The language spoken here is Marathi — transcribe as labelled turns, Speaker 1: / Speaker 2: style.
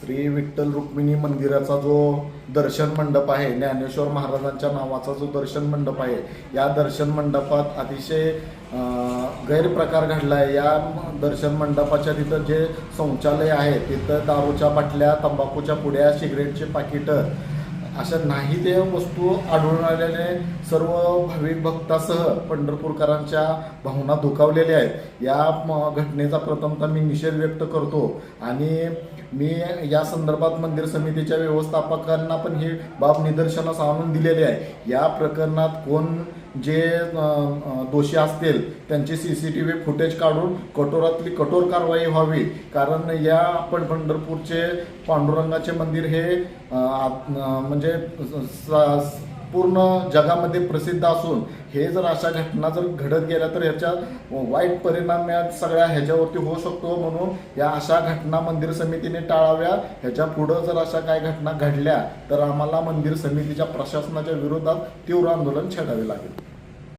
Speaker 1: श्री विठ्ठल रुक्मिणी मंदिराचा जो दर्शन मंडप आहे, ज्ञानेश्वर महाराजांच्या नावाचा जो दर्शन मंडप आहे, या दर्शन मंडपात अतिशय गैरप्रकार घडला आहे। या दर्शन मंडपाच्या तिथं जे शौचालय आहे तिथं दारूच्या बाटल्या, तंबाखूच्या पुड्या, सिगरेटचे पाकिटं अशा नाही ते वस्तू आढळून आल्याने सर्व भाविक भक्तासह पंढरपूरकरांच्या भावना दुखावलेल्या आहेत। या घटनेचा प्रथमतः मी निषेध व्यक्त करतो आणि मी या संदर्भात मंदिर समितीच्या व्यवस्थापकांना पण ही बाब निदर्शनास आणून दिलेली आहे। या प्रकरणात कोण जे दोषी असतील त्यांची CCTV फुटेज काढून कठोरातली कठोर कारवाई व्हावी, कारण या आपण पंढरपूरचे पांडुरंगाचे मंदिर हे म्हणजे पूर्ण जगामध्ये प्रसिद्ध असून हे जर अशा घटना जर घडत गेल्या तर याच्या वाईट परिणाम या सगळ्या ह्याच्यावरती होऊ शकतो। म्हणून या अशा घटना मंदिर समितीने टाळाव्या। ह्याच्या पुढं जर अशा काही घटना घडल्या तर आम्हाला मंदिर समितीच्या प्रशासनाच्या विरोधात तीव्र आंदोलन छेडावे लागेल।